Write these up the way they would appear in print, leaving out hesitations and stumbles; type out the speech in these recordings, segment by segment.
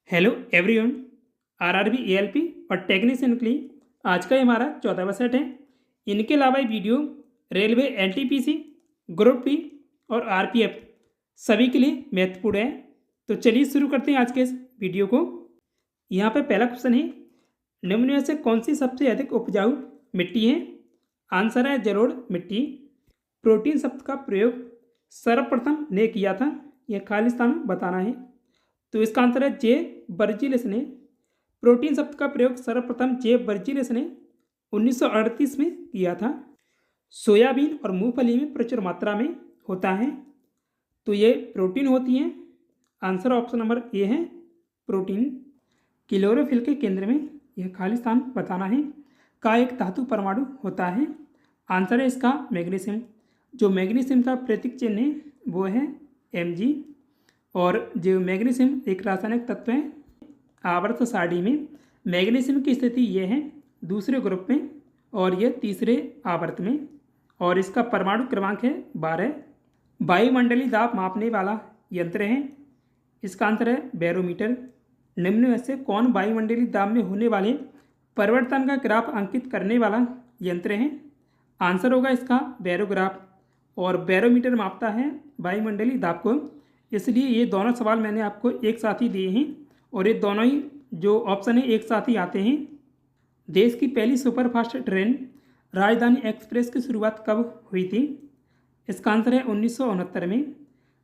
Hello everyone. RRB ALP और technician के लिए आज का हमारा 14वां सेट है। इनके अलावा ये video railway NTPC, group B और आरपीएफ सभी के लिए महत्वपूर्ण है। तो चलिए शुरू करते हैं आज के इस वीडियो को। यहाँ पे पहला क्वेश्चन है, निम्न में से कौन सी सबसे अधिक उपजाऊ मिट्टी है? आंसर है जलोढ़ मिट्टी। प्रोटीन शब्द का प्रयोग सर्वप्रथम ने किया था, यह खालिस्तान में बताना है। तो इसका आंसर है जे बर्जिलिस ने। प्रोटीन शब्द का प्रयोग सर्वप्रथम जे बर्जिलिस ने 1938 में किया था। सोयाबीन और मूंगफली में प्रचुर मात्रा में होता है, तो ये प्रोटीन होती हैं। आंसर ऑप्शन नंबर ए है प्रोटीन। क्लोरोफिल के केंद्र में, यह खाली स्थान बताना है, का एक धातु परमाणु होता है। आंसर है इसका मैग्नीशियम। जो मैग्नीशियम का प्रतीक चिन्ह है वो है Mg। और जो मैग्नीशियम एक रासायनिक तत्व है। आवर्त सारणी में मैग्नीशियम की स्थिति ये है दूसरे ग्रुप में और यह तीसरे आवर्त में, और इसका परमाणु क्रमांक है 12। वायुमंडलीय दाब मापने वाला यंत्र है, इसका आंसर है बैरोमीटर। निम्न में से कौन वायुमंडलीय दाब में होने वाले परिवर्तन का ग्राफ अंकित करने वाला यंत्र है? आंसर होगा इसका बैरोग्राफ। और बैरोमीटर मापता है वायुमंडलीय दाब को, इसलिए ये दोनों सवाल मैंने आपको एक साथ ही दिए हैं और ये दोनों ही जो ऑप्शन है एक साथ ही आते हैं। देश की पहली सुपरफास्ट ट्रेन राजधानी एक्सप्रेस की शुरुआत कब हुई थी? इसका आंसर है 1969 में।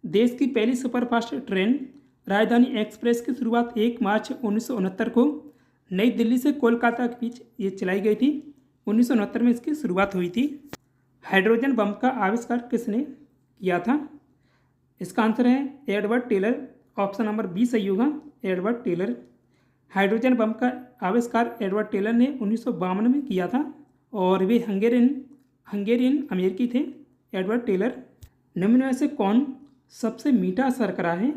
देश की पहली सुपरफास्ट ट्रेन राजधानी एक्सप्रेस की शुरुआत 1 मार्च 1969 को नई दिल्ली से कोलकाता के बीच ये चलाई गई थी। 1969 में इसकी शुरुआत हुई थी। हाइड्रोजन बम का आविष्कार किसने किया था? इसका आंसर है Edward Teller. Option number B सही होगा, एडवर्ड टेलर। हाइड्रोजन बम का आविष्कार एडवर्ड टेलर ने 1952 में किया था और वे हंगेरियन अमेरिकी थे, एडवर्ड टेलर। निम्न में से कौन सबसे मीठा शर्करा है?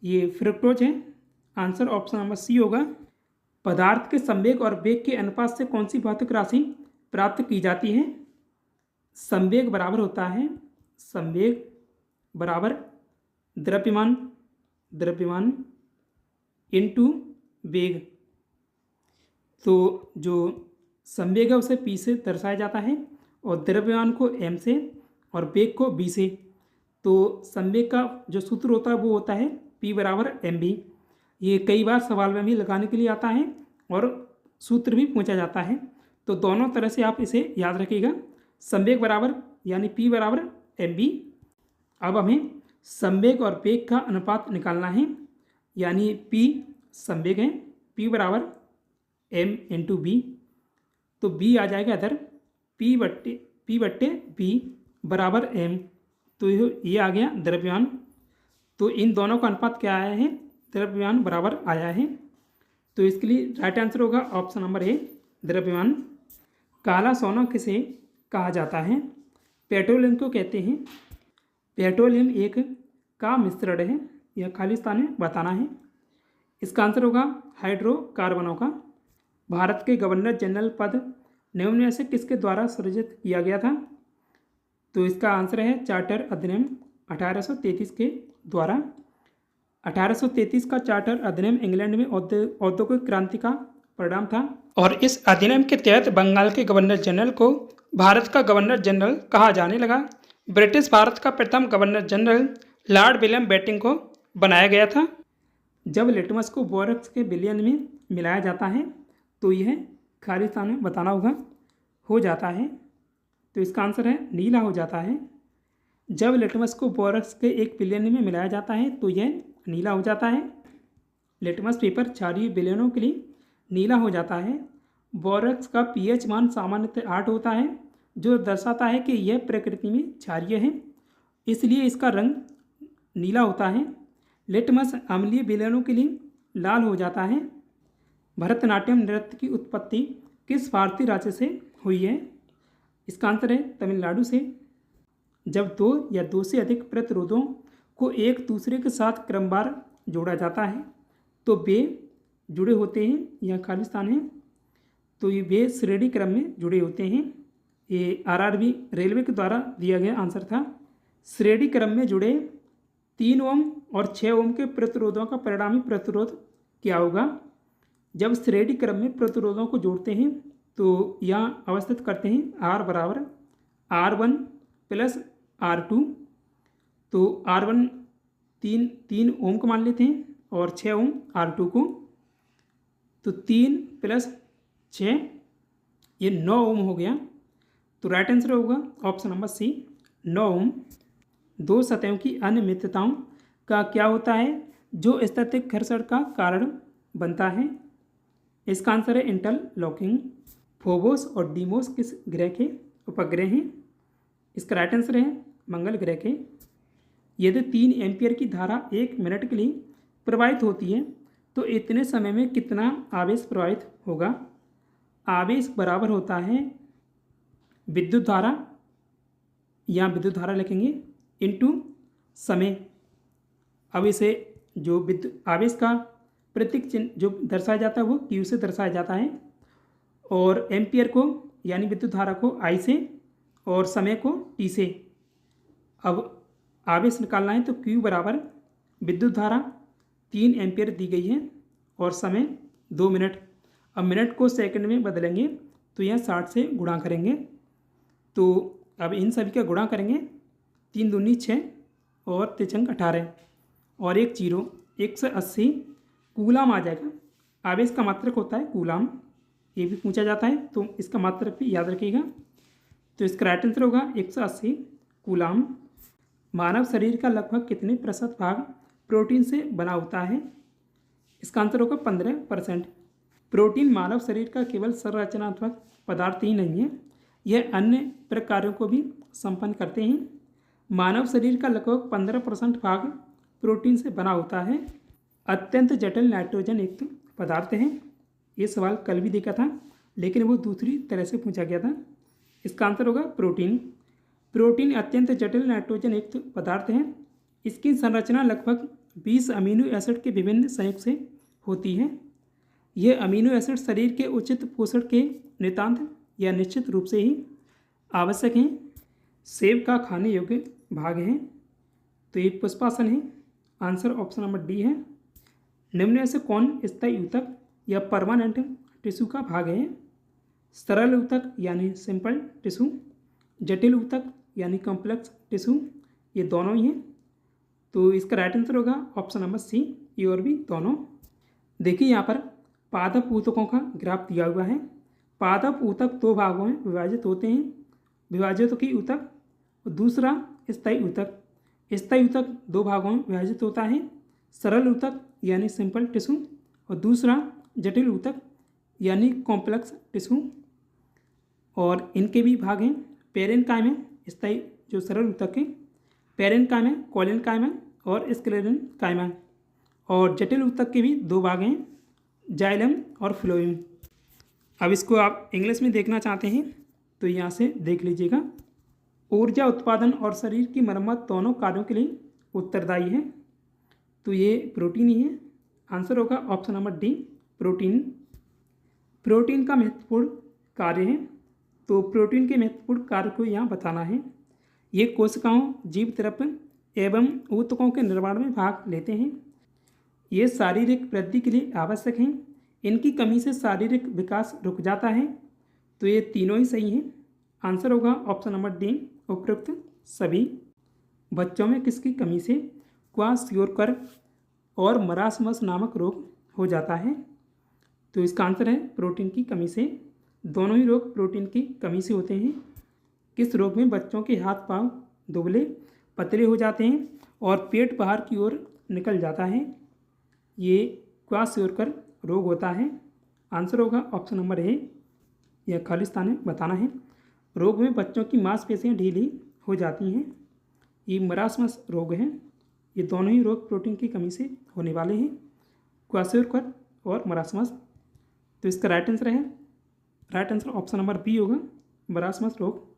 ये फ्रुक्टोज है। आंसर ऑप्शन नंबर सी होगा। पदार्थ के संवेग और वेग के अनुपात से कौन सी भौतिक राशि प्राप्त की जाती है? संवेग बराबर होता है, संवेग बराबर द्रव्यमान इनटू वेग। तो जो संवेग है उसे p से दर्शाया जाता है और द्रव्यमान को m से और वेग को b से। तो संवेग का जो सूत्र होता है वो होता है p बराबर mv। ये कई बार सवाल में भी लगाने के लिए आता है और सूत्र भी पूछा जाता है, तो दोनों तरह से आप इसे याद रखिएगा। संवेग बराबर यानी p बराबर mv। अब हमें संवेग और वेग का अनुपात निकालना है, यानी p संवेग है, p बराबर m इंटू बी। तो b आ जाएगा इधर p बट्टे b बराबर m। तो ये आ गया द्रव्यमान। तो इन दोनों का अनुपात क्या आया है? द्रव्यमान बराबर आया है। तो इसके लिए राइट आंसर होगा ऑप्शन नंबर ए द्रव्यमान। काला सोना किसे कहा जाता है? पेट्रोलियम को कहते हैं। पेट्रोलियम एक का मिश्रण है, यह खालिस्तान में बताना है। इसका आंसर होगा हाइड्रोकार्बनों का। भारत के गवर्नर जनरल पद निम्न में से किसके द्वारा सृजित किया गया था? तो इसका आंसर है चार्टर अधिनियम 1833 के द्वारा। 1833 का चार्टर अधिनियम इंग्लैंड में औद्योगिक क्रांति का परिणाम था और इस अधिनियम के तहत बंगाल के गवर्नर जनरल को भारत का गवर्नर जनरल कहा जाने लगा। ब्रिटिश भारत का प्रथम governor general Lord William Bentinck को बनाया गया था। जब लिटमस को बोरक्स के विलयन में मिलाया जाता है तो यह खालिस्तान में बताना होगा हो जाता है। तो इसका आंसर है नीला हो जाता है। जब लिटमस को बोरक्स के एक विलयन में मिलाया जाता है तो यह नीला हो जाता है। लिटमस पेपर क्षारीय विलयनों के लिए नीला हो जाता है। बोरक्स का pH मान सामान्यतः 8 होता है, जो दर्शाता है कि यह प्रकृति में क्षारीय है, इसलिए इसका रंग नीला होता है। लिटमस अम्लीय विलयनों के लिए लाल हो जाता है। भरतनाट्यम नृत्य की उत्पत्ति किस भारतीय राज्य से हुई है? इसका आंसर है तमिलनाडु से। जब दो या दो से अधिक प्रतिरोधों को एक दूसरे के साथ क्रमवार जोड़ा जाता है तो वे जुड़े होते हैं, यह खालिस्तान है। तो ये वे श्रेणी क्रम में जुड़े होते हैं। ये आरआरबी रेलवे के द्वारा दिया गया आंसर था। श्रेणी क्रम में जुड़े 3 ओम और 6 ओम के प्रतिरोधों का परिणामी प्रतिरोध क्या होगा, जब श्रेणी क्रम में प्रतिरोधों को जोड़ते हैं तो यहाँ अवस्थित करते हैं R बराबर R1 प्लस R2। तो R1 तीन ओम को मान लेते हैं और 6 ओम R2 को, तो 3 प्लस 6 ये 9 ओम हो गया। तो राइट आंसर होगा ऑप्शन नंबर सी 9 ओम। दो सतहों की अनियमितताओं का क्या होता है जो स्थैतिक घर्षण का कारण बनता है। इसका आंसर है इंटरलॉकिंग। फोबोस और डीमोस किस ग्रह के उपग्रह हैं। इसका राइट आंसर है मंगल ग्रह के। यदि 3 एम्पियर की धारा 1 मिनट के लिए प्रवाहित होती है तो इतने समय में कितना आवेश प्रवाहित होगा। आवेश बराबर होता है विद्युत धारा, यहाँ विद्युत धारा लिखेंगे, इनटू समय। अब इसे जो विद्युत आवेश का प्रतीक चिन्ह जो दर्शाया जाता है वो Q से दर्शाया जाता है, और एम्पियर को यानी विद्युत धारा को I से और समय को T से। अब आवेश निकालना है तो Q बराबर विद्युत धारा 3 एम्पियर दी गई है और समय 2 मिनट। अब मिनट को सेकंड में बदलेंगे तो यहाँ 60 से गुणा करेंगे। तो अब इन सभी का गुणा करेंगे, 3 दूनी 6 और 3 18 और 1 0, 180 कूलाम आ जाएगा। आवेश का मात्रक होता है कूलाम, ये भी पूछा जाता है तो इसका मात्रक भी याद रखिएगा। तो इसका राइट आंसर होगा 180 कूलाम। मानव शरीर का लगभग कितने प्रतिशत भाग प्रोटीन से बना होता है। इसका आंसर होगा 15%। प्रोटीन मानव शरीर का केवल संरचनात्मक पदार्थ ही नहीं है, यह अन्य प्रकारों को भी संपन्न करते हैं। मानव शरीर का लगभग 15% भाग प्रोटीन से बना होता है। अत्यंत जटिल नाइट्रोजन युक्त पदार्थ है। ये सवाल कल भी देखा था लेकिन वो दूसरी तरह से पूछा गया था। इसका आंसर होगा प्रोटीन। प्रोटीन अत्यंत जटिल नाइट्रोजन युक्त पदार्थ है। इसकी संरचना लगभग 20 अमीनो एसिड के विभिन्न संयुक्त से होती है। यह अमीनो एसिड शरीर के उचित पोषण के नितांत या निश्चित रूप से ही आवश्यक हैं। सेब का खाने योग्य भाग है तो ये पुष्पासन है। आंसर ऑप्शन नंबर डी है। निम्न में से कौन स्थायी ऊतक या परमानेंट टिश्यू का भाग है। सरल ऊतक यानी सिंपल टिश्यू, जटिल ऊतक यानी कॉम्प्लेक्स टिश्यू, ये दोनों ही हैं। तो इसका राइट आंसर होगा ऑप्शन नंबर सी, ये और भी दोनों। देखिए यहाँ पर पादप ऊतकों का ग्राफ दिया हुआ है। पादप ऊतक 2 भागों में विभाजित होते हैं, विभाजित की ऊतक और दूसरा स्थायी ऊतक। स्थायी ऊतक 2 भागों में विभाजित होता है, सरल ऊतक यानी सिंपल टिश्यू और दूसरा जटिल ऊतक यानी कॉम्प्लेक्स टिश्यू। और इनके भी भाग हैं, पेरेन्काइमा स्थायी जो सरल ऊतक है, पेरेन्काइमा, कोलेनकाइमा और स्क्लेरेन्काइमा। और जटिल ऊतक के भी 2 भाग हैं, जाइलम और फ्लोएम। अब इसको आप इंग्लिश में देखना चाहते हैं तो यहाँ से देख लीजिएगा। ऊर्जा उत्पादन और शरीर की मरम्मत दोनों कार्यों के लिए उत्तरदायी है तो ये प्रोटीन ही है। आंसर होगा option number D, protein. Protein का महत्वपूर्ण कार्य है तो प्रोटीन के महत्वपूर्ण कार्य को यहाँ बताना है। ये कोशिकाओं, जीव द्रव्य एवं ऊतकों के निर्माण में भाग लेते हैं। ये शारीरिक वृद्धि के लिए आवश्यक हैं। इनकी कमी से शारीरिक विकास रुक जाता है तो ये तीनों ही सही हैं। आंसर होगा ऑप्शन नंबर डी, उपयुक्त सभी। बच्चों में किसकी कमी से क्वाशियोरकर और मरासमस नामक रोग हो जाता है। तो इसका आंसर है प्रोटीन की कमी से। दोनों ही रोग प्रोटीन की कमी से होते हैं। किस रोग में बच्चों के हाथ पांव दुबले पतले हो जाते हैं और पेट बाहर की ओर निकल जाता है। ये क्वाशियोरकर रोग होता है। आंसर होगा ऑप्शन नंबर ए, यह खालिस्तान में बताना है। रोग में बच्चों की मांसपेशियां ढीली हो जाती हैं, ये मरासमस रोग है। ये दोनों ही रोग प्रोटीन की कमी से होने वाले हैं, क्वाशियोरकर और मरासमस। तो इसका राइट आंसर है, right answer option number B होगा, मरासमस रोग।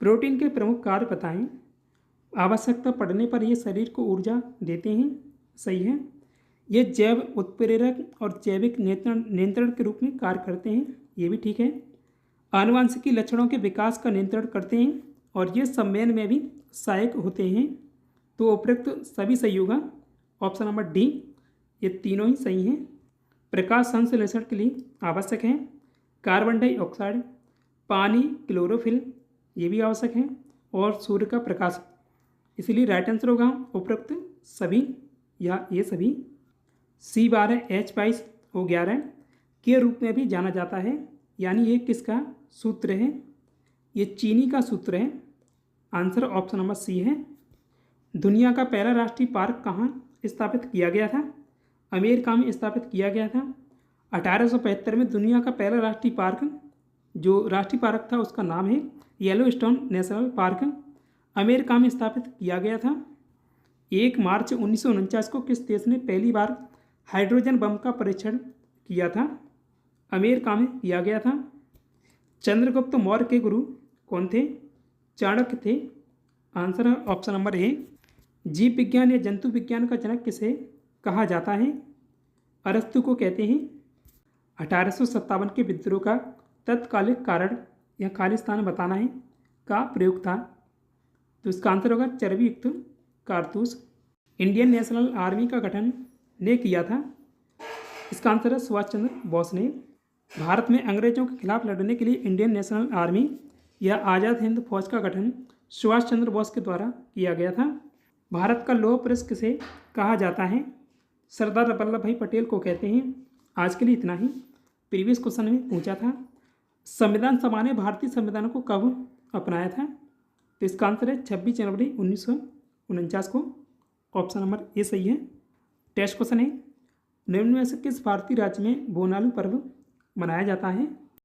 प्रोटीन के प्रमुख कार्य बताएं। आवश्यकता पड़ने पर ये शरीर को ऊर्जा देते हैं, सही है। ये जैव उत्प्रेरक और जैविक नियंत्रण के रूप में कार्य करते हैं, ये भी ठीक है। आनुवंशिकी लक्षणों के विकास का नियंत्रण करते हैं और ये संवेदन में भी सहायक होते हैं। तो उपयुक्त सभी सही होगा, ऑप्शन नंबर डी, ये तीनों ही सही हैं। प्रकाश संश्लेषण के लिए आवश्यक है। कार्बन डाइऑक्साइड, पानी, क्लोरोफिल ये भी आवश्यक है, और सूर्य का प्रकाश। इसलिए राइट आंसर होगा उपरोक्त सभी या ये सभी। C12H22O11 के रूप में भी जाना जाता है, यानी ये किसका सूत्र है? ये चीनी का सूत्र है। आंसर ऑप्शन नंबर सी है। दुनिया का पहला राष्ट्रीय पार्क कहाँ स्थापित किया गया था? अमेरिका में स्थापित किया गया था। 1875 में दुनिया का पहला राष्ट्रीय पार्क, जो राष्ट्रीय पार्क था उसका नाम है येलोस्टोन नेशनल पार्क, अमेरिका में स्थापित किया गया था। 1 मार्च 1949 को किस देश ने पहली बार हाइड्रोजन बम का परीक्षण किया था? अमेरिका में किया गया था। चंद्रगुप्त मौर्य के गुरु कौन थे? चाणक्य थे। आंसर है ऑप्शन नंबर ए। जीव विज्ञान या जंतु विज्ञान का जनक किसे कहा जाता है? अरस्तु को कहते हैं। 1857 के विद्रोह का तत्कालिक कारण या खालिस्तान बताना है का प्रयोग था, तो इसका आंसर होगा चर्बी युक्त कारतूस। इंडियन नेशनल आर्मी का गठन ने किया था, इसका आंसर है सुभाष चंद्र बोस ने। भारत में अंग्रेजों के खिलाफ लड़ने के लिए इंडियन नेशनल आर्मी या आज़ाद हिंद फौज का गठन सुभाष चंद्र बोस के द्वारा किया गया था। भारत का लौह पुरुष किसे कहा जाता है? सरदार वल्लभ भाई पटेल को कहते हैं। आज के लिए इतना ही। प्रीवियस क्वेश्चन में पूछा था संविधान सभा ने भारतीय संविधान को कब अपनाया था? तो इसका आंसर है 26 जनवरी 1949 को। ऑप्शन नंबर ए सही है। टेस्ट क्वेश्चन है निम्न में से किस भारतीय राज्य में बोनालू पर्व मनाया जाता है?